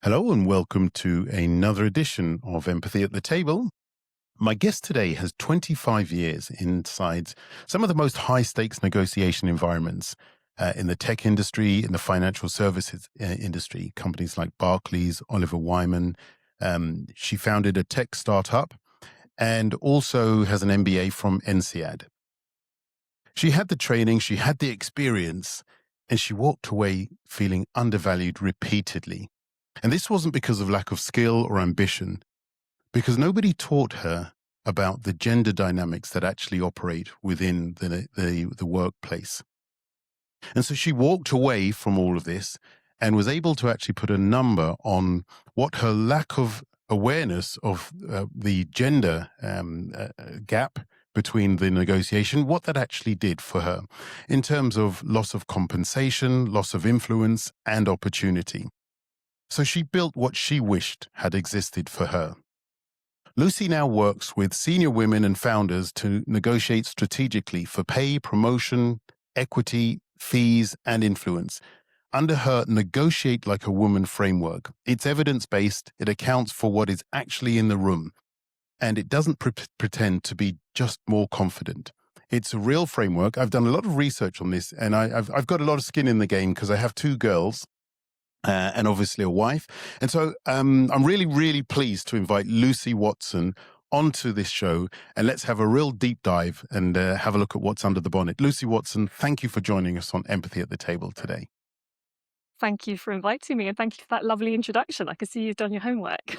Hello and welcome to another edition of Empathy at the Table. My guest today has 25 years inside some of the most high stakes negotiation environments in the tech industry, in the financial services industry, companies like Barclays, Oliver Wyman. She founded a tech startup and also has an MBA from INSEAD. She had the training, she had the experience, and she walked away feeling undervalued repeatedly. And this wasn't because of lack of skill or ambition, because nobody taught her about the gender dynamics that actually operate within the workplace. And so she walked away from all of this and was able to actually put a number on what her lack of awareness of the gender gap between the negotiation, what that actually did for her in terms of loss of compensation, loss of influence, and opportunity. So she built what she wished had existed for her. Lucy now works with senior women and founders to negotiate strategically for pay, promotion, equity, fees, and influence under her Negotiate Like a Woman framework. It's evidence-based, it accounts for what is actually in the room, and it doesn't pretend to be just more confident. It's a real framework. I've done a lot of research on this, and I've got a lot of skin in the game because I have two girls. And obviously a wife. And so I'm really, really pleased to invite Lucy Watson onto this show, and let's have a real deep dive and have a look at what's under the bonnet. Lucy Watson, thank you for joining us on Empathy at the Table today. Thank you for inviting me, and thank you for that lovely introduction. I can see you've done your homework.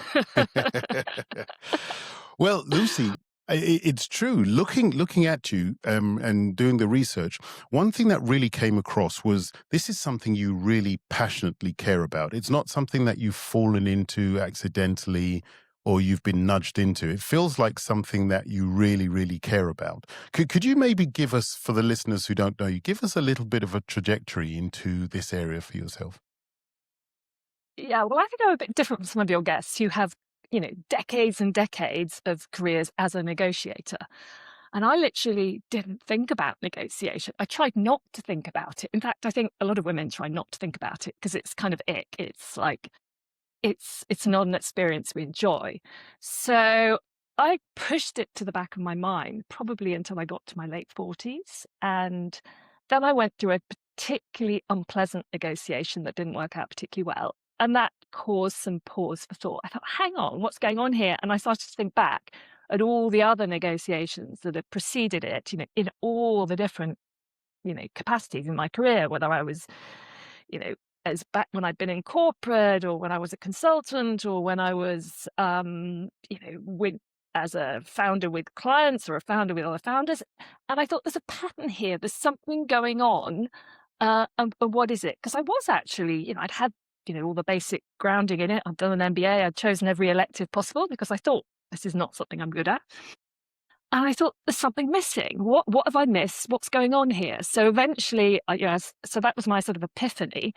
Well, Lucy, it's true. Looking at you and doing the research, one thing that really came across was this is something you really passionately care about. It's not something that you've fallen into accidentally or you've been nudged into. It feels like something that you really, really care about. Could you maybe give us, for the listeners who don't know you, give us a little bit of a trajectory into this area for yourself? Yeah, well, I think I'm a bit different from some of your guests who have, decades and decades of careers as a negotiator. And I literally didn't think about negotiation. I tried not to think about it. In fact, I think a lot of women try not to think about it because it's kind of ick. It's like, it's not an experience we enjoy. So I pushed it to the back of my mind, probably until I got to my late 40s. And then I went through a particularly unpleasant negotiation that didn't work out particularly well. And that caused some pause for thought. I thought, hang on, what's going on here? And I started to think back at all the other negotiations that had preceded it, in all the different, capacities in my career, whether I was, you know, as back when I'd been in corporate or when I was a consultant or when I was, with as a founder with clients or a founder with other founders. And I thought there's a pattern here. There's something going on. And what is it? Because I was actually, I'd had, all the basic grounding in it. I'd done an MBA. I'd chosen every elective possible because I thought this is not something I'm good at. And I thought there's something missing. What have I missed? What's going on here? So eventually, so that was my sort of epiphany.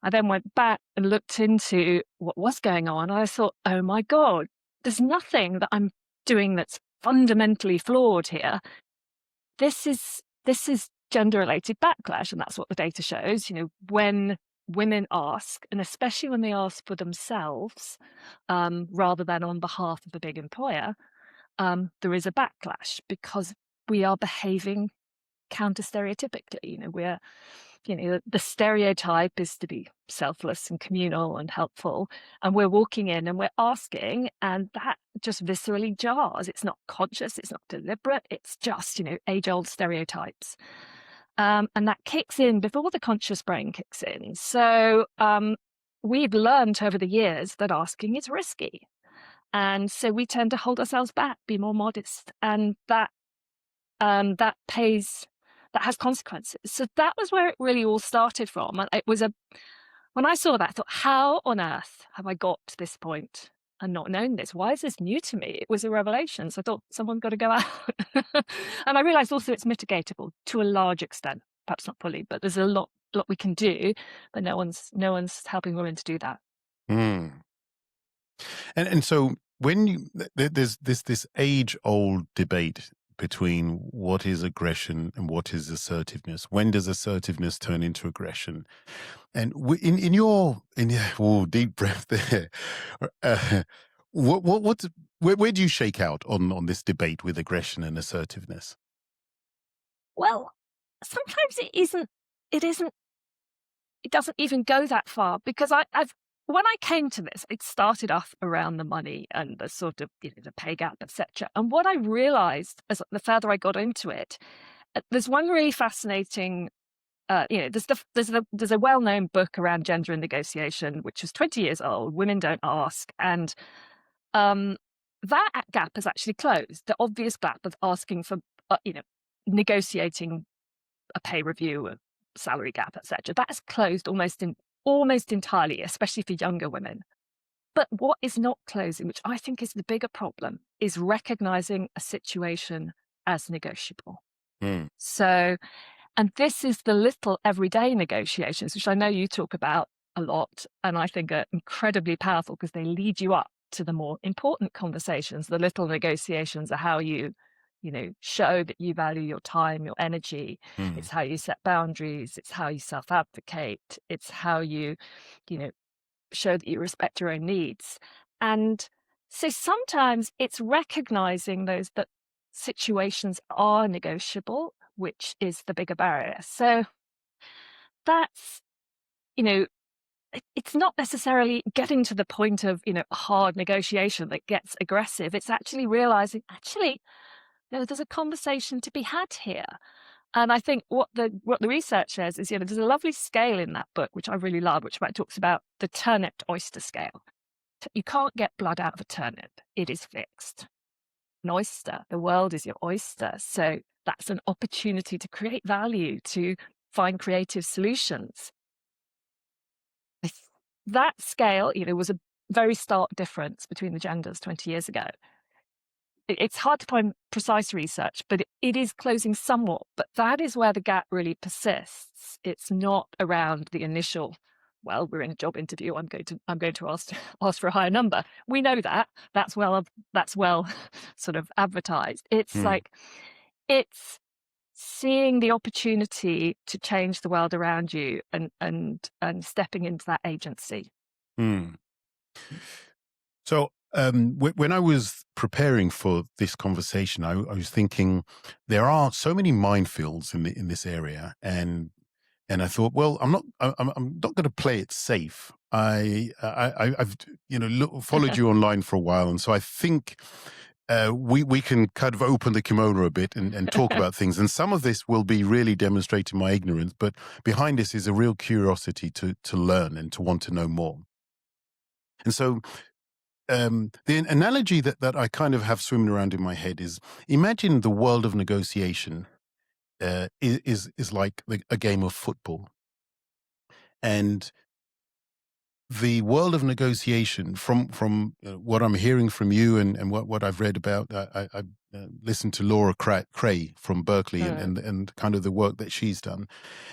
I then went back and looked into what was going on. And I thought, oh my God, there's nothing that I'm doing that's fundamentally flawed here. This is gender-related backlash, and that's what the data shows. When women ask, and especially when they ask for themselves, rather than on behalf of the big employer, there is a backlash because we are behaving counter-stereotypically. The stereotype is to be selfless and communal and helpful, and we're walking in and we're asking, and that just viscerally jars. It's not conscious, it's not deliberate, it's just, age-old stereotypes. And that kicks in before the conscious brain kicks in. So we've learned over the years that asking is risky. And so we tend to hold ourselves back, be more modest, and that has consequences. So that was where it really all started from. And when I saw that, I thought, how on earth have I got to this point and not known this? Why is this new to me? It was a revelation. So I thought someone's got to go out. And I realized also it's mitigatable to a large extent, perhaps not fully, but there's a lot we can do, but no one's helping women to do that. Mm. And so when there's this age-old debate between what is aggression and what is assertiveness? When does assertiveness turn into aggression? And in your deep breath there, uh, what where do you shake out on this debate with aggression and assertiveness? Well, sometimes it isn't, it doesn't even go that far because I've when I came to this, it started off around the money and the sort of, the pay gap, etc. And what I realized as the further I got into it, there's one really fascinating, there's a well-known book around gender and negotiation, which is 20 years old, Women Don't Ask. And um, that gap has actually closed. The obvious gap of asking for, negotiating a pay review, a salary gap, etc. That has closed almost entirely, especially for younger women. But what is not closing, which I think is the bigger problem, is recognizing a situation as negotiable. Mm, So, and this is the little everyday negotiations, which I know you talk about a lot, and I think are incredibly powerful because they lead you up to the more important conversations. The little negotiations are how you show that you value your time, your energy. mm, It's how you set boundaries. It's how you self-advocate. It's how you know, show that you respect your own needs. And so sometimes it's recognizing those that situations are negotiable, which is the bigger barrier. So that's, you know, it's not necessarily getting to the point of, a hard negotiation that gets aggressive. It's actually realizing, there's a conversation to be had here. And I think what the research says is, there's a lovely scale in that book, which I really love, which talks about the turnip to oyster scale. You can't get blood out of a turnip. It is fixed. An oyster, the world is your oyster. So that's an opportunity to create value, to find creative solutions. I th- That scale, was a very stark difference between the genders 20 years ago. It's hard to find precise research, but it is closing somewhat. But that is where the gap really persists. It's not around the initial, well, we're in a job interview, I'm going to ask for a higher number. We know that. That's well sort of advertised. It's mm, like it's seeing the opportunity to change the world around you and stepping into that agency. mm. So, when I was preparing for this conversation, I was thinking there are so many minefields in this area, and I thought, well, I'm not going to play it safe. I've followed you online for a while, and so I think we can kind of open the kimono a bit and talk about things. And some of this will be really demonstrating my ignorance, but behind this is a real curiosity to learn and to want to know more. And so the analogy that I kind of have swimming around in my head is imagine the world of negotiation is like a game of football. And the world of negotiation, from what I'm hearing from you and what I've read about, I listened to Laura Cray from Berkeley Mm. and kind of the work that she's done.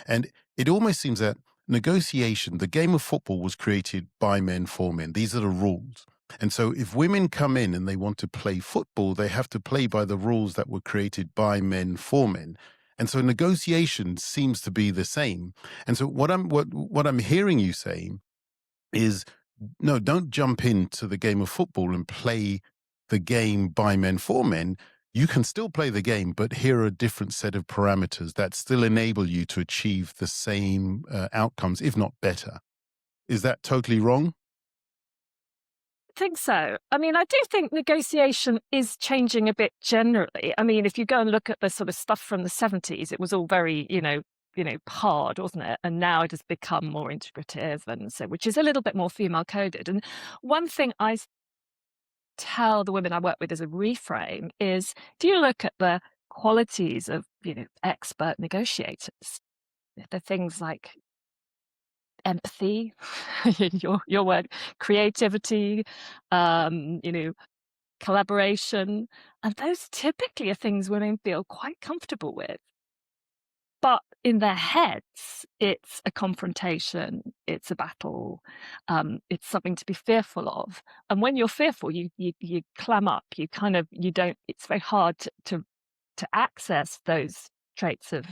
And it almost seems that negotiation, the game of football, was created by men for men. These are the rules. And so if women come in and they want to play football, they have to play by the rules that were created by men for men. And so negotiation seems to be the same. And so what I'm hearing you saying is, no, don't jump into the game of football and play the game by men for men. You can still play the game, but here are a different set of parameters that still enable you to achieve the same outcomes, if not better. Is that totally wrong? Think so. I mean, I do think negotiation is changing a bit generally. I mean, if you go and look at the sort of stuff from the 70s, it was all very, hard, wasn't it? And now it has become more integrative, and so, which is a little bit more female coded. And one thing I tell the women I work with as a reframe is, do you look at the qualities of, expert negotiators? The things like empathy, your word, creativity, collaboration. And those typically are things women feel quite comfortable with. But in their heads, it's a confrontation, it's a battle, it's something to be fearful of. And when you're fearful, you clam up. You kind of you don't. It's very hard to to access those traits of,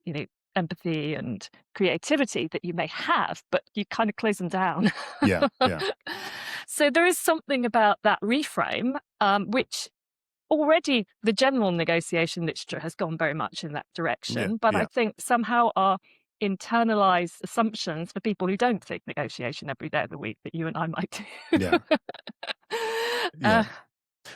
you know, empathy and creativity that you may have, but you kind of close them down. Yeah, yeah, So there is something about that reframe, which already the general negotiation literature has gone very much in that yeah, direction. But I yeah, think somehow our internalized assumptions for people who don't think negotiation every day of the week that you and I might yeah, do. yeah.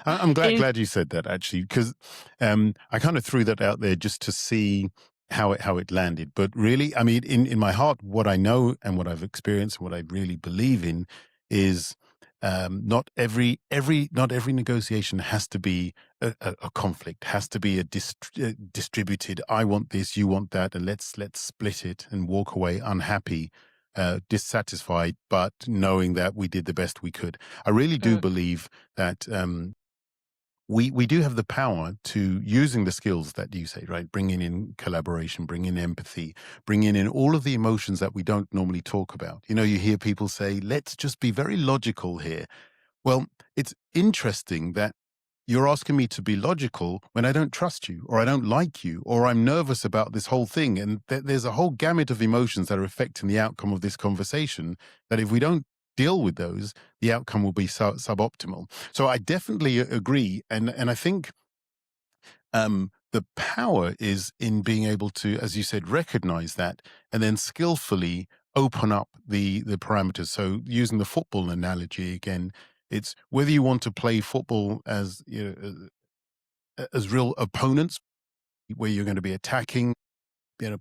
uh, I'm glad is you said that, actually, because I kind of threw that out there just to see how it landed. But really, I mean, in my heart, what I know and what I've experienced, and what I really believe in, is not every negotiation has to be a conflict, has to be a distributed. I want this, you want that, and let's split it and walk away unhappy. Dissatisfied, but knowing that we did the best we could. I really do mm, believe that we do have the power to, using the skills that you say, right? Bringing in collaboration, bringing in empathy, bringing in all of the emotions that we don't normally talk about. You know, you hear people say, let's just be very logical here. Well, it's interesting that you're asking me to be logical when I don't trust you, or I don't like you, or I'm nervous about this whole thing. And there's a whole gamut of emotions that are affecting the outcome of this conversation, that if we don't deal with those, the outcome will be suboptimal. So I definitely agree. And I think the power is in being able to, as you said, recognize that and then skillfully open up the parameters. So using the football analogy again, it's whether you want to play football as, you know, as real opponents, where you're going to be attacking, you know,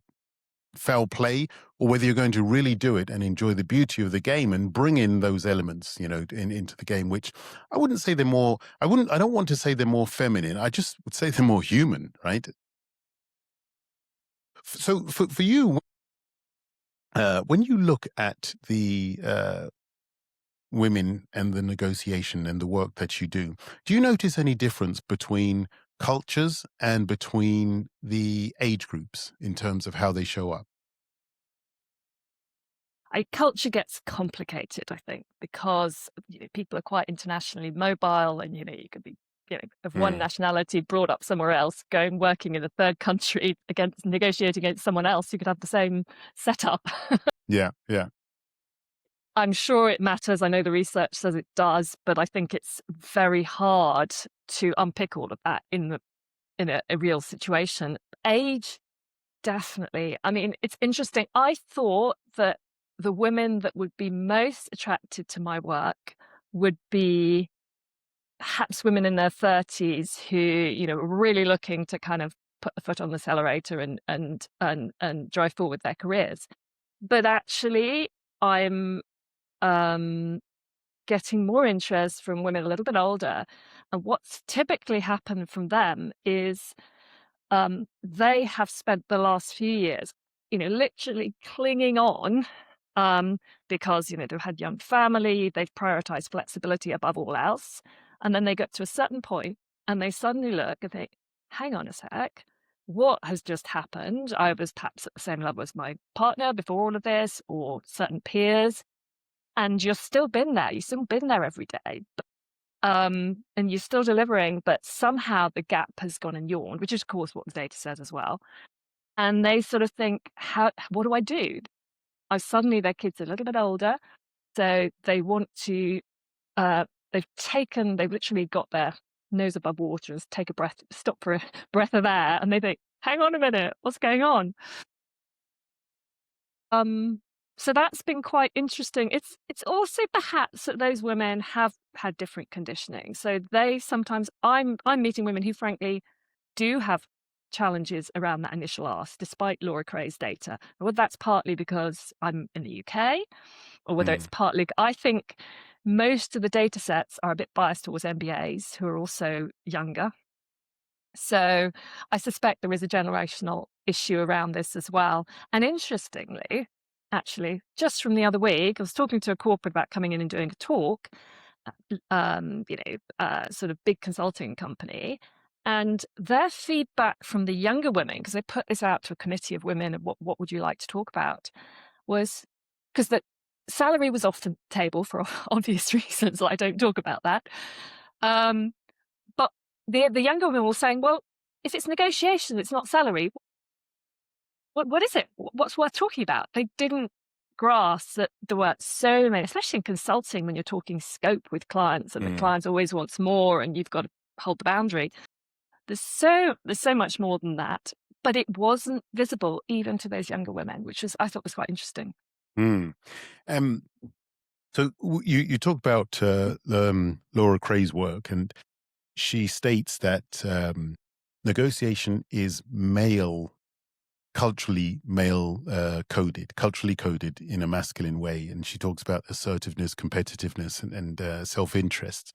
foul play, or whether you're going to really do it and enjoy the beauty of the game and bring in those elements, you know, into the game, which I wouldn't say they're more, I don't want to say they're more feminine. I just would say they're more human, right? So for you, when you look at the women and the negotiation and the work that you do you notice any difference between cultures and between the age groups in terms of how they show up? culture gets complicated, I think, because people are quite internationally mobile, and you could be of one Mm. nationality brought up somewhere else, going working in a third country against negotiating against someone else. You could have the same setup. Yeah, yeah. I'm sure it matters. I know the research says it does, but I think it's very hard to unpick all of that in a real situation. Age, definitely. I mean, it's interesting. I thought that the women that would be most attracted to my work would be perhaps women in their 30s who, were really looking to kind of put the foot on the accelerator and drive forward their careers. But actually, I'm um, getting more interest from women a little bit older. And what's typically happened from them is they have spent the last few years, literally clinging on because, they've had young family, they've prioritized flexibility above all else. And then they get to a certain point and they suddenly look and think, hang on a sec, what has just happened? I was perhaps at the same level as my partner before all of this, or certain peers, and you've still been there. You've still been there every day. And you're still delivering, but somehow the gap has gone and yawned, which is, of course, what the data says as well. And they sort of think, what do I do? Suddenly their kids are a little bit older, so they want to, they've literally got their nose above water and take a breath, stop for a breath of air, and they think, hang on a minute, what's going on? Um, so that's been quite interesting. It's also perhaps that those women have had different conditioning. So they sometimes I'm meeting women who frankly do have challenges around that initial ask, despite Laura Cray's data. Whether that's partly because I'm in the UK, or whether it's Mm. partly, I think most of the data sets are a bit biased towards MBAs who are also younger. So I suspect there is a generational issue around this as well. And interestingly, actually, just from the other week, I was talking to a corporate about coming in and doing a talk, sort of big consulting company. And their feedback from the younger women, because they put this out to a committee of women, and what would you like to talk about, was because the salary was off the table for obvious reasons. I don't talk about that. Um, but the younger women were saying, well, if it's negotiation, it's not salary. What is it? What's worth talking about? They didn't grasp that there were so many, especially in consulting, when you're talking scope with clients, and the Mm. client always wants more, and you've got to hold the boundary. There's so much more than that, but it wasn't visible even to those younger women, which I thought was quite interesting. Mm. Um, so you talk about Laura Cray's work, and she states that negotiation is culturally male coded, culturally coded in a masculine way. And she talks about assertiveness, competitiveness, and self-interest.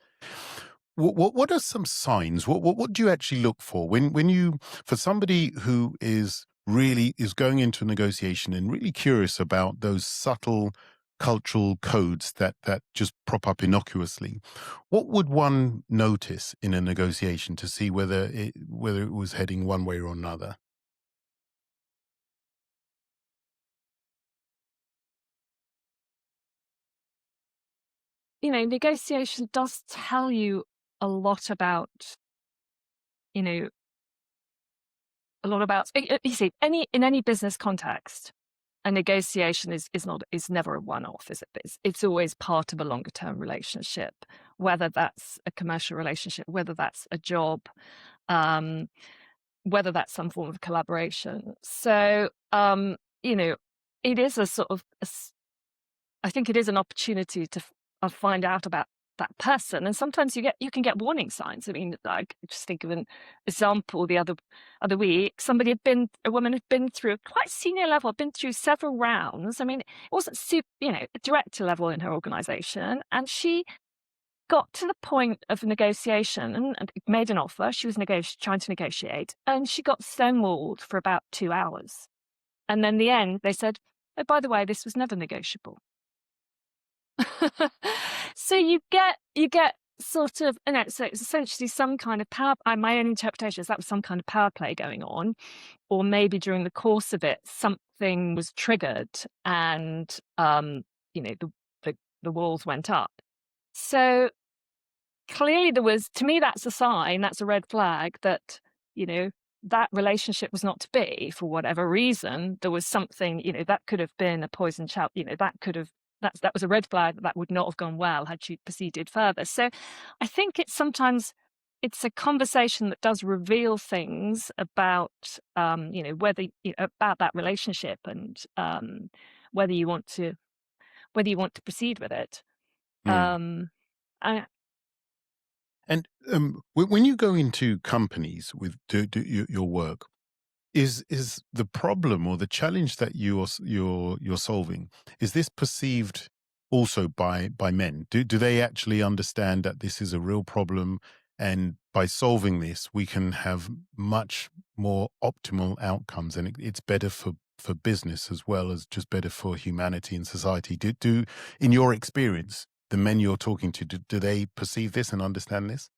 What are some signs? What do you actually look for when you, for somebody who is going into a negotiation and really curious about those subtle cultural codes that just prop up innocuously? What would one notice in a negotiation to see whether it was heading one way or another? Negotiation does tell you a lot about, you know, you see, in any business context, a negotiation is never a one-off, is it? It's always part of a longer term relationship, whether that's a commercial relationship, whether that's a job, um, whether that's some form of collaboration. So, you know, it is a sort of I think it is an opportunity to find out about that person, and sometimes you can get warning signs. I mean, I could just think of an example the other week. A woman had been through a quite senior level, been through several rounds. I mean, it wasn't super, a director level in her organization, and she got to the point of negotiation and made an offer. She was trying to negotiate, and she got stonewalled for about 2 hours. And then in the end, they said, "Oh, by the way, this was never negotiable." So you get sort of, so it's essentially some kind of power. My own interpretation is that was some kind of power play going on, or maybe during the course of it, something was triggered, and the walls went up. So clearly to me, that's a sign, that's a red flag that, you know, that relationship was not to be for whatever reason. There was something, that could have been a poison child, that was a red flag that would not have gone well had she proceeded further. So I think it's a conversation that does reveal things about, whether, about that relationship, and whether you want to proceed with it. Mm. Um, I, And when you go into companies with do your work, is the problem or the challenge that you're solving, is this perceived also by men? Do they actually understand that this is a real problem, and by solving this we can have much more optimal outcomes, and it's better for business as well as just better for humanity and society? Do in your experience, the men you're talking to, do they perceive this and understand this?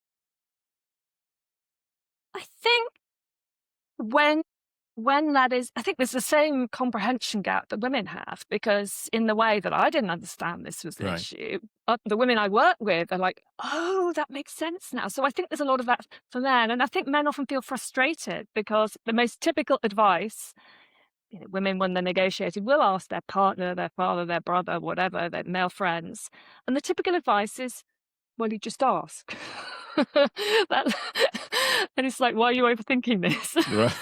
I think when I think there's the same comprehension gap that women have, because in the way that I didn't understand this was an Right. issue, the women I work with are like, "Oh, that makes sense now." So I think there's a lot of that for men, and I think men often feel frustrated because the most typical advice, women when they're negotiating will ask their partner, their father, their brother, whatever, their male friends, and the typical advice is, "Well, you just ask." That and it's like, "Why are you overthinking this?" Right.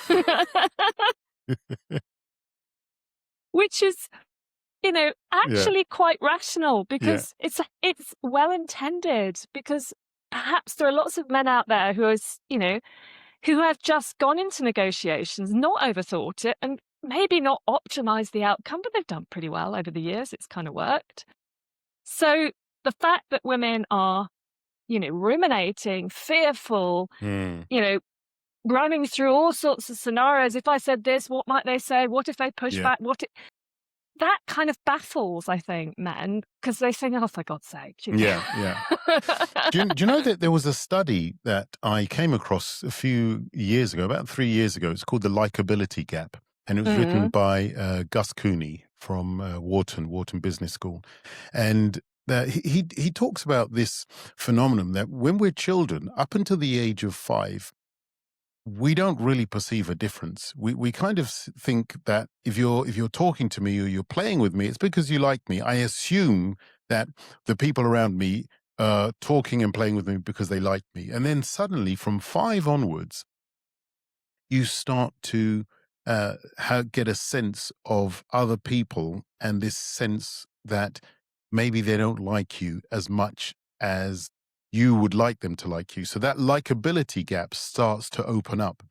Which is, Yeah. actually quite rational, Yeah. because it's well intended, because perhaps there are lots of men out there who have just gone into negotiations, not overthought it, and maybe not optimized the outcome, but they've done pretty well over the years. It's kind of worked. So the fact that women are, ruminating, fearful, Mm. you know, running through all sorts of scenarios. If I said this, what might they say? What if they push Yeah. back? That kind of baffles, I think, men, because they think, "Oh, for God's sake." Yeah. Yeah. Do you know that there was a study that I came across a few years ago, about 3 years ago? It's called the likability gap, and it was written Mm, by Gus Cooney from Wharton Business School, and he talks about this phenomenon that when we're children, up until the age of 5, we don't really perceive a difference. We kind of think that if you're talking to me or you're playing with me, it's because you like me. I assume that the people around me are talking and playing with me because they like me. And then suddenly from 5 onwards, you start to get a sense of other people and this sense that maybe they don't like you as much as you would like them to like you. So that likability gap starts to open up.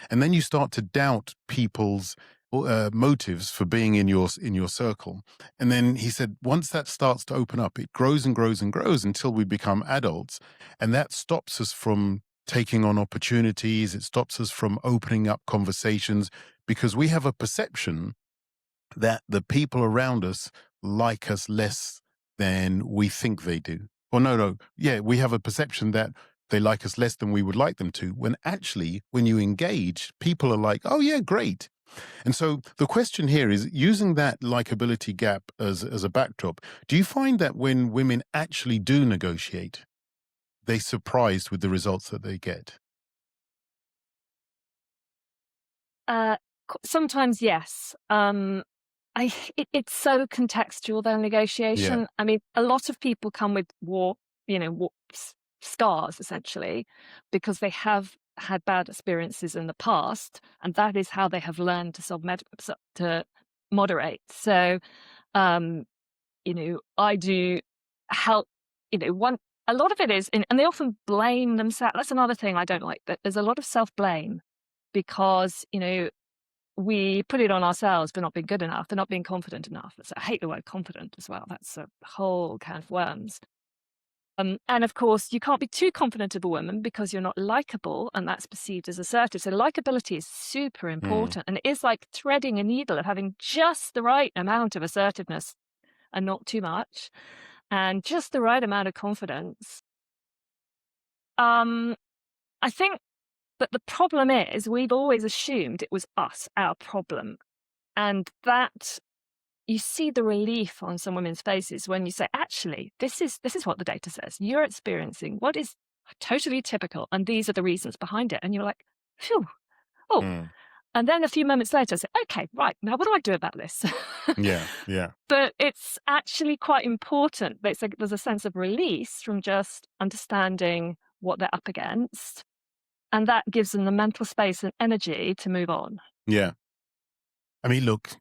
And then you start to doubt people's motives for being in your circle. And then he said, once that starts to open up, it grows and grows and grows until we become adults, and that stops us from taking on opportunities. It stops us from opening up conversations because we have a perception that the people around us like us less than we think they do. Or no, yeah, we have a perception that they like us less than we would like them to, when actually, when you engage, people are like, oh, yeah, great. And so the question here is, using that likability gap as a backdrop, do you find that when women actually do negotiate, they surprised with the results that they get? Uh, Sometimes, yes. It's so contextual, their Yeah. negotiation. I mean, a lot of people come with scars essentially, because they have had bad experiences in the past, and that is how they have learned to to moderate. So, um, I do help. One A lot of it is, and they often blame themselves. That's another thing I don't like. That there's a lot of self blame because we put it on ourselves for not being good enough, for not being confident enough. So I hate the word confident as well. That's a whole can of worms. And of course, you can't be too confident of a woman because you're not likable, and that's perceived as assertive. So likability is super Mm. important, and it is like threading a needle of having just the right amount of assertiveness and not too much, and just the right amount of confidence. Um, I think that the problem is we've always assumed it was us, our problem, and that you see the relief on some women's faces when you say, actually, this is what the data says. You're experiencing what is totally typical, and these are the reasons behind it. And you're like, phew, oh. Mm. And then a few moments later, I say, okay, right, now what do I do about this? Yeah, yeah. But it's actually quite important. There's a sense of release from just understanding what they're up against. And that gives them the mental space and energy to move on. Yeah. I mean, look,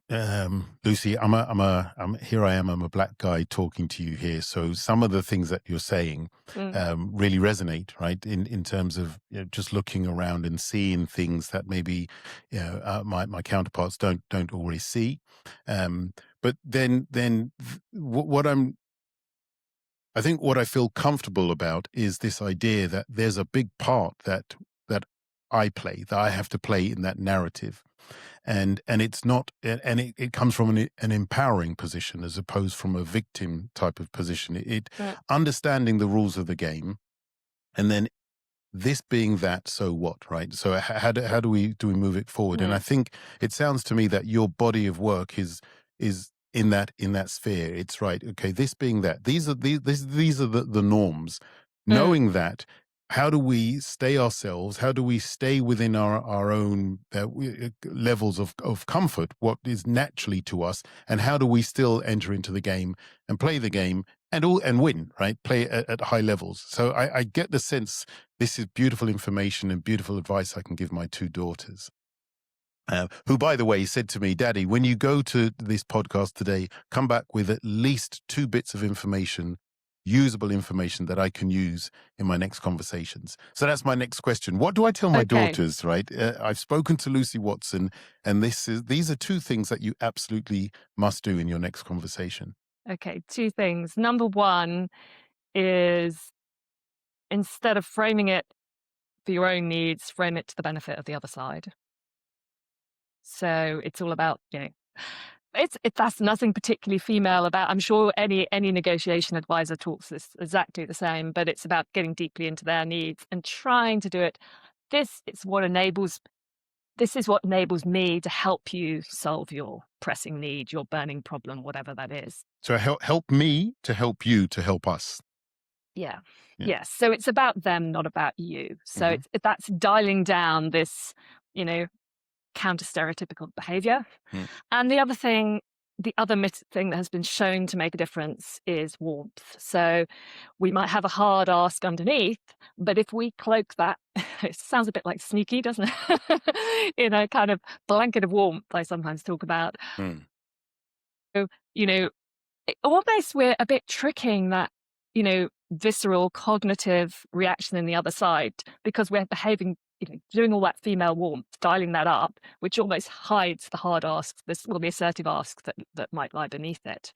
Lucy, here I am. I'm a black guy talking to you here. So some of the things that you're saying Mm, really resonate, right? In terms of just looking around and seeing things that maybe my counterparts don't always see. Um, but I think what I feel comfortable about is this idea that there's a big part that I play, that I have to play in that narrative, and it's not, and it comes from an empowering position as opposed from a victim type of position. It mm, understanding the rules of the game, and then this being that, so what, right? So how do we move it forward? And I mm, think it sounds to me that your body of work is in that sphere. It's right. Okay, this being that, these are the norms. mm. Knowing that, how do we stay ourselves? How do we stay within our own levels of comfort? What is naturally to us, and how do we still enter into the game and play the game and win? Right, play at high levels. So I get the sense this is beautiful information and beautiful advice I can give my 2 daughters. Who, by the way, said to me, Daddy, when you go to this podcast today, come back with at least 2 bits of information, usable information that I can use in my next conversations. So that's my next question. What do I tell my Okay. daughters, right? I've spoken to Lucy Watson, and these are 2 things that you absolutely must do in your next conversation. Okay. Two things. Number one is, instead of framing it for your own needs, frame it to the benefit of the other side. So it's all about, that's nothing particularly female about. I'm sure any negotiation advisor talks this exactly the same, but it's about getting deeply into their needs and trying to do it. This is what enables me to help you solve your pressing need, your burning problem, whatever that is. So help me to help you to help us. Yeah. Yeah. Yes. So it's about them, not about you. So Hmm. that's dialing down this, you know, counter stereotypical behavior. Mm. And the other thing, the other thing that has been shown to make a difference is warmth. So we might have a hard ask underneath, but if we cloak that, it sounds a bit like sneaky, doesn't it? In a kind of blanket of warmth, I sometimes talk about. Mm. So, you know, almost we're a bit tricking that, visceral cognitive reaction in the other side because we're behaving, doing all that female warmth, dialing that up, which almost hides the hard asks, the assertive asks that might lie beneath it.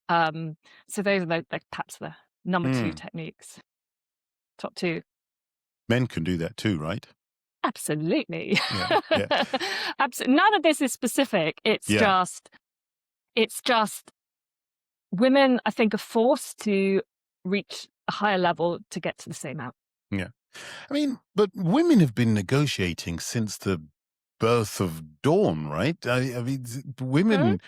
Um, so those are perhaps the number two Mm. techniques, top two. Men can do that too, right? Absolutely. Yeah. Yeah. Absolutely. None of this is specific. Yeah. It's just women, I think, are forced to reach a higher level to get to the same outcome. Yeah. I mean, but women have been negotiating since the birth of dawn, right? I mean, women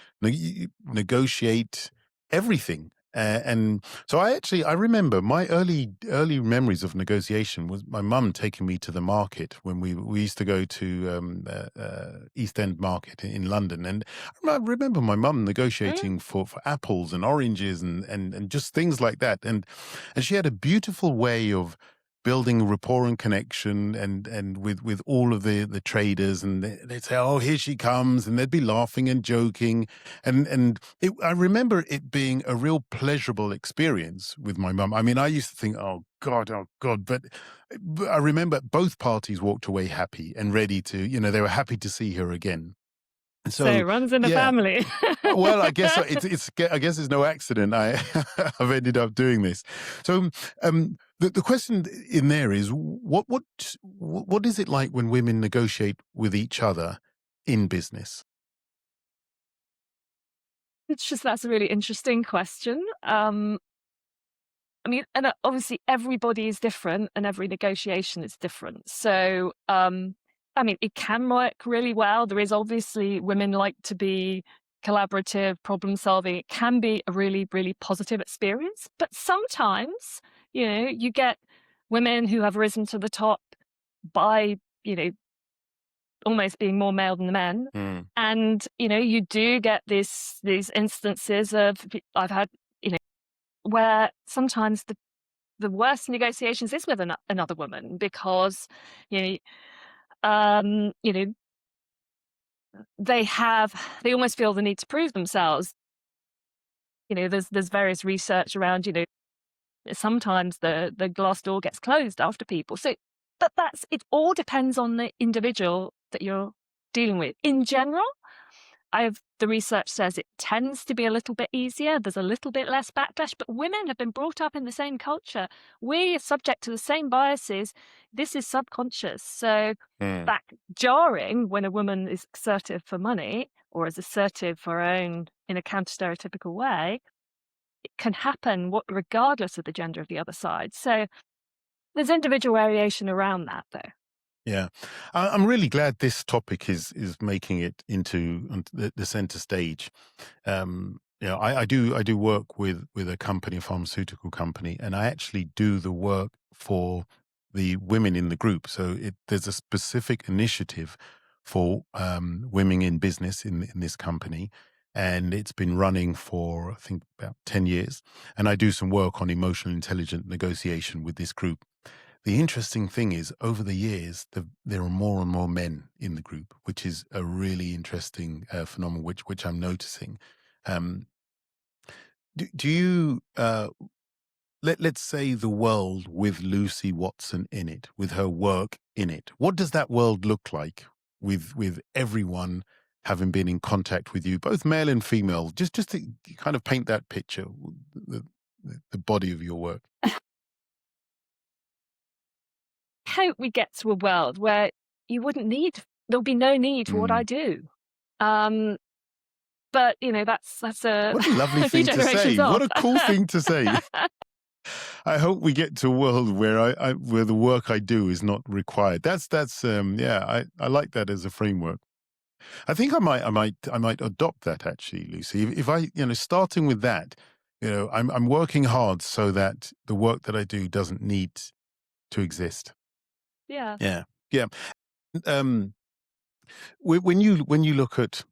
negotiate everything. And so I remember my early memories of negotiation was my mum taking me to the market when we used to go to East End Market in London, and I remember my mum Mm. negotiating for apples and oranges and just things like that, and she had a beautiful way of building rapport and connection and with all of the traders, and they'd say, oh, here she comes, and they'd be laughing and joking, I remember it being a real pleasurable experience with my mum. I mean, I used to think, oh god, but I remember both parties walked away happy and ready to, they were happy to see her again. And So so it runs in the yeah. family. Well, I guess I guess it's no accident I've ended up doing this. So, the question in there is what is it like when women negotiate with each other in business? It's just that's a really interesting question. I mean, and obviously everybody is different and every negotiation is different. So, I mean, it can work really well. There is obviously women like to be collaborative, problem solving. It can be a really, really positive experience. But sometimes, you get women who have risen to the top by, almost being more male than the men. Mm. And, you do get these instances of I've had, where sometimes the worst negotiations is with another woman because you know you know they almost feel the need to prove themselves. There's various research around, sometimes the glass door gets closed after people. So but that's it all depends on the individual that you're dealing with. In general, the research says it tends to be a little bit easier. There's a little bit less backlash, but women have been brought up in the same culture. We are subject to the same biases. This is subconscious. So Mm. that jarring when a woman is assertive for money or is assertive for her own in a counter-stereotypical way, it can happen regardless of the gender of the other side. So there's individual variation around that, though. Yeah, I'm really glad this topic is making it into the center stage. I do work with a company, a pharmaceutical company, and I actually do the work for the women in the group. So there's a specific initiative for women in business in this company, and it's been running for I think about 10 years. And I do some work on emotional intelligent negotiation with this group. The interesting thing is, over the years, there are more and more men in the group, which is a really interesting phenomenon, which I'm noticing. Um, do you let's say the world with Lucy Watson in it, with her work in it? What does that world look like with everyone having been in contact with you, both male and female? Just to kind of paint that picture, the, the body of your work. Hope we get to a world where there'll be no need for what I Mm. do. Um, but that's What a lovely a few thing to generations say! What off. a cool thing to say! I hope we get to a world where where the work I do is not required. That's yeah, I like that as a framework. I think I might adopt that actually, Lucy. If I, starting with that, I'm working hard so that the work that I do doesn't need to exist. Yeah. Yeah. Yeah. Um, when you look at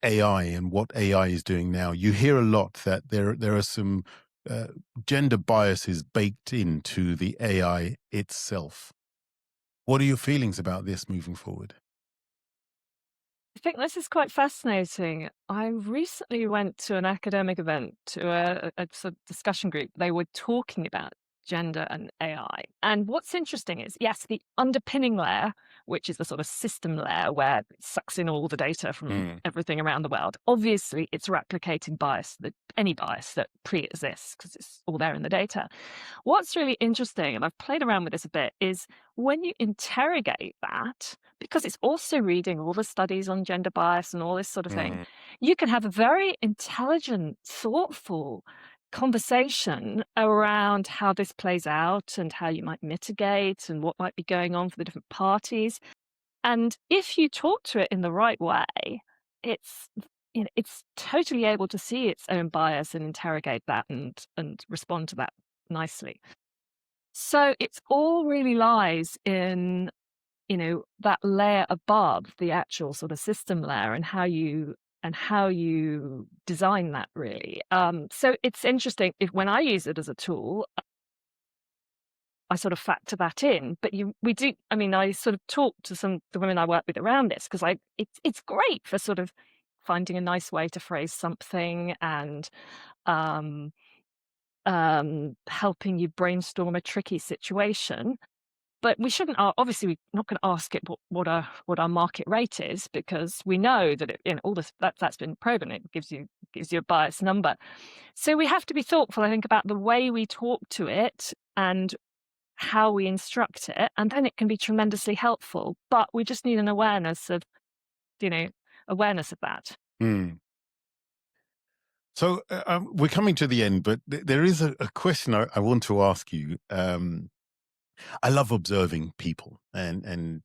AI and what AI is doing now, you hear a lot that there are some uh, gender biases baked into the AI itself. What are your feelings about this moving forward? I think this is quite fascinating. I recently went to an academic event, to a sort of discussion group. They were talking about gender and AI. And what's interesting is, yes, the underpinning layer, which is the sort of system layer where it sucks in all the data from Mm, everything around the world. Obviously, it's replicating bias, any bias that pre-exists, because it's all there in the data. What's really interesting, and I've played around with this a bit, is when you interrogate that, because it's also reading all the studies on gender bias and all this sort of thing, mm, you can have a very intelligent, thoughtful conversation around how this plays out and how you might mitigate and what might be going on for the different parties. And if you talk to it in the right way, it's it's totally able to see its own bias and interrogate that and respond to that nicely. So it's all really lies in, that layer above the actual sort of system layer and how you design that really. So it's interesting if when I use it as a tool, I sort of factor that in. But we do. I mean, I sort of talk to the women I work with around this because it's great for sort of finding a nice way to phrase something and um, helping you brainstorm a tricky situation. But we shouldn't. Obviously, we're not going to ask it what our market rate is because we know that all this that's been proven. It gives you a biased number. So we have to be thoughtful, I think, about the way we talk to it and how we instruct it, and then it can be tremendously helpful. But we just need an you know, awareness of that. mm. So we're coming to the end, but there is a question I want to ask you. I love observing people, and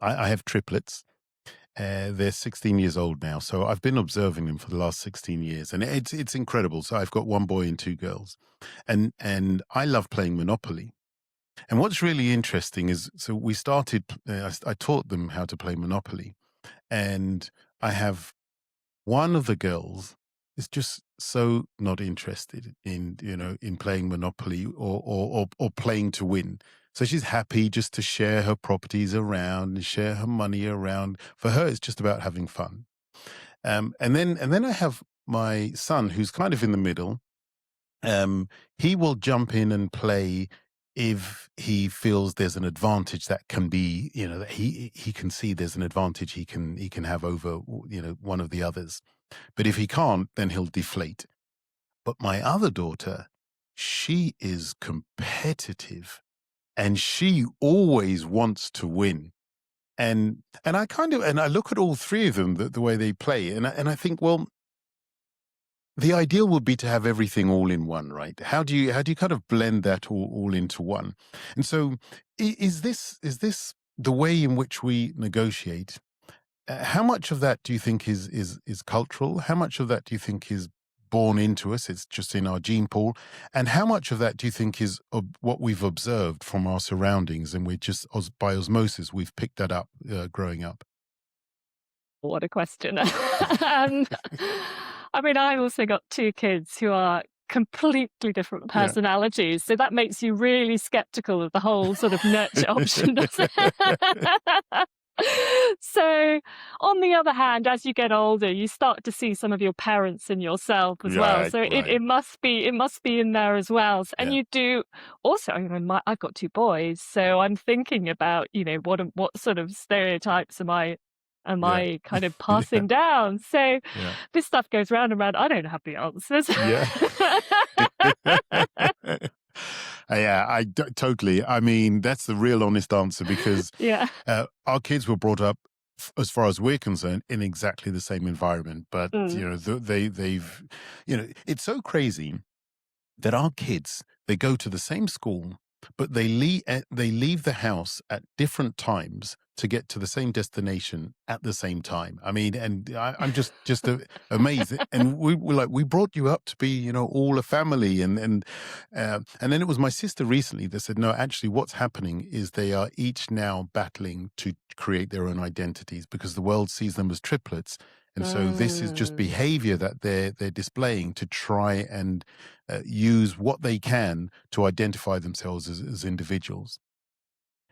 I have triplets. They're 16 years old now, so I've been observing them for the last 16 years, and it's incredible. So I've got one boy and two girls, and I love playing Monopoly. And what's really interesting is, so we started. I taught them how to play Monopoly, and I have one of the girls is just so not interested in in playing Monopoly or playing to win. So she's happy just to share her properties around and share her money around. For her, it's just about having fun. And then I have my son who's kind of in the middle. He will jump in and play if he feels there's an advantage that can be, that he can see there's an advantage he can have over one of the others. But if he can't, then he'll deflate. But my other daughter, she is competitive and she always wants to win. And I look at all three of them, the way they play, and I think, well, the ideal would be to have everything all in one, right? How do you kind of blend that all into one? And so, is this the way in which we negotiate? How much of that do you think is cultural? How much of that do you think is born into us? It's just in our gene pool. And how much of that do you think is what we've observed from our surroundings, and we're just by osmosis we've picked that up growing up? What a question. um, I mean, I've also got two kids who are completely different Yeah. personalities, so that makes you really skeptical of the whole sort of nurture option, doesn't it? So, on the other hand, as you get older, you start to see some of your parents in yourself as well. Right. So it, Right. it must be it must be in there as well. And Yeah. you do also. I mean, I've got two boys, so I'm thinking about what sort of stereotypes am Yeah. I kind of Yeah. passing down? So Yeah. this stuff goes round and round. I don't have the answers. Yeah. Yeah, totally. I mean, that's the real honest answer because Yeah. our kids were brought up, as far as we're concerned, in exactly the same environment. But Mm. they've it's so crazy that our kids, they go to the same school. but they leave the house at different times to get to the same destination at the same time. I mean, and I'm just amazed. And we were like, we brought you up to be, all a family, and then it was my sister recently that said, no, actually, what's happening is they are each now battling to create their own identities because the world sees them as triplets. And so this is just Mm, behavior that they're displaying to try and use what they can to identify themselves as individuals.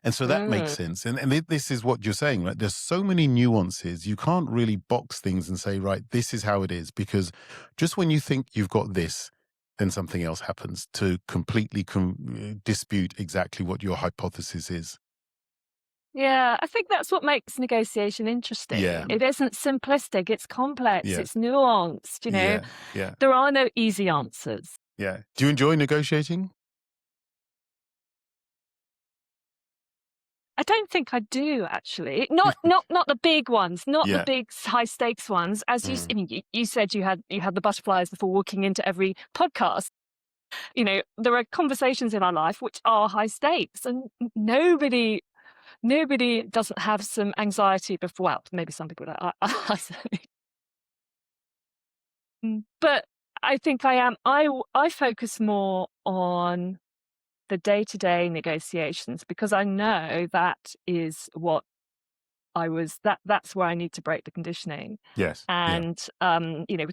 And so that makes mm. sense. And this is what you're saying, right? There's so many nuances. You can't really box things and say, right, this is how it is, because just when you think you've got this, then something else happens to completely dispute exactly what your hypothesis is. Yeah, I think that's what makes negotiation interesting. Yeah, It isn't simplistic, it's complex, yeah, it's nuanced, yeah, yeah, There are no easy answers. yeah. Do you enjoy negotiating? I don't think I do actually. Not the big ones, not the Yeah. big high stakes ones. As I Mm. mean, you said you had the butterflies before walking into every podcast. There are conversations in our life which are high stakes, and nobody doesn't have some anxiety before. Well, maybe some people. I certainly. But I think I focus more on the day-to-day negotiations because I know that is what that's where I need to break the conditioning. Yes. Yeah. And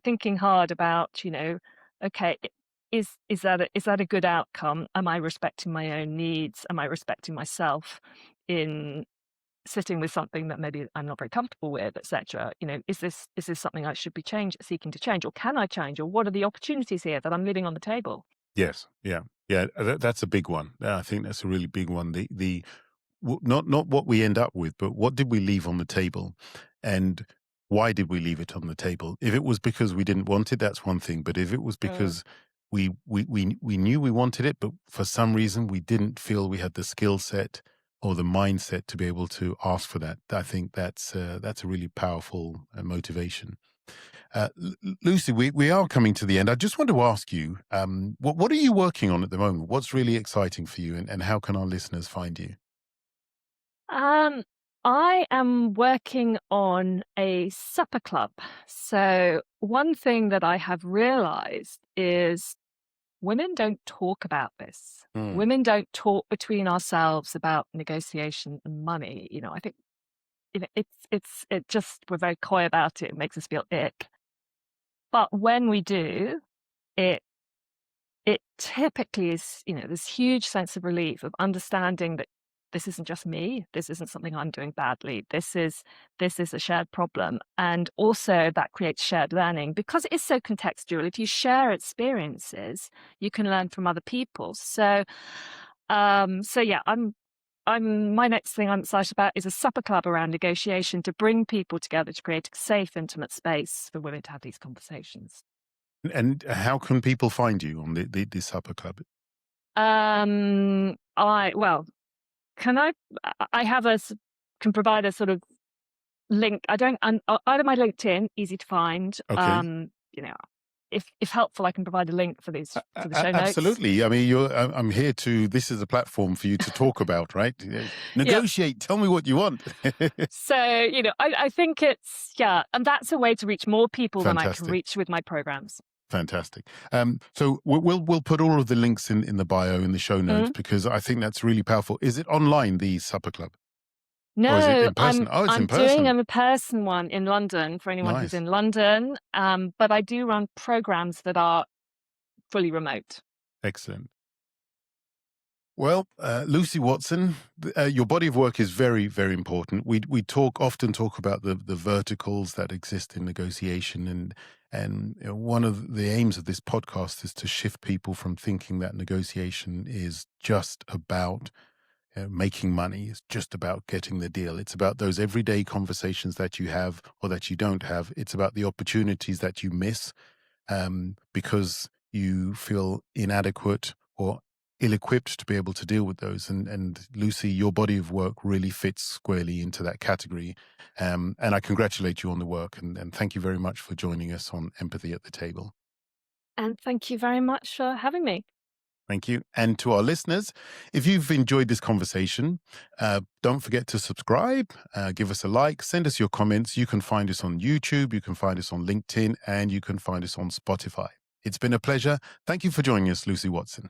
thinking hard about, okay, is that a good outcome? Am I respecting my own needs? Am I respecting myself in sitting with something that maybe I'm not very comfortable with, etc.? Is this something I should be seeking to change, or can I change, or what are the opportunities here that I'm leaving on the table? Yes. Yeah. Yeah. That's a big one. I think that's a really big one. Not what we end up with, but what did we leave on the table, and why did we leave it on the table? If it was because we didn't want it, that's one thing. But if it was Mm. because we knew we wanted it, but for some reason we didn't feel we had the skill set or the mindset to be able to ask for that, I think that's a really powerful motivation. Lucy, we are coming to the end. I just want to ask you, what are you working on at the moment? What's really exciting for you, and how can our listeners find you? Um, I am working on a supper club. So, one thing that I have realized is women don't talk about this. Mm. Women don't talk between ourselves about negotiation and money. I think it just we're very coy about it. It makes us feel ick. But when we do, it it typically is, this huge sense of relief of understanding that this isn't just me. This isn't something I'm doing badly. This is a shared problem. And also that creates shared learning because it is so contextual. If you share experiences, you can learn from other people. So yeah, I'm my next thing I'm excited about is a supper club around negotiation to bring people together to create a safe, intimate space for women to have these conversations. And how can people find you on the Supper Club? I well, can I have can provide a sort of link. I don't either my LinkedIn, easy to find. Okay. If helpful, I can provide a link for the show notes. Absolutely. I mean, I'm here to. This is a platform for you to talk about, right? Yeah. Negotiate. Tell me what you want. So, I think yeah, and that's a way to reach more people than I can Fantastic. reach with my programs. Fantastic. So we'll put all of the links in the bio in the show notes Mm. because I think that's really powerful. Is it online, the Supper Club, or is it No, in person? Oh, it's I'm in doing person. a person one in London for anyone who's Nice. in London. But I do run programs that are fully remote. Excellent. Well, Lucy Watson, your body of work is very, very important. We often talk about the verticals that exist in negotiation, and one of the aims of this podcast is to shift people from thinking that negotiation is just about making money. It's just about getting the deal. It's about those everyday conversations that you have or that you don't have. It's about the opportunities that you miss because you feel inadequate or ill-equipped to be able to deal with those. And Lucy, your body of work really fits squarely into that category. And I congratulate you on the work, and thank you very much for joining us on Empathy at the Table. And thank you very much for having me. Thank you. And to our listeners, if you've enjoyed this conversation, don't forget to subscribe, give us a like, send us your comments. You can find us on YouTube, you can find us on LinkedIn, and you can find us on Spotify. It's been a pleasure. Thank you for joining us, Lucy Watson.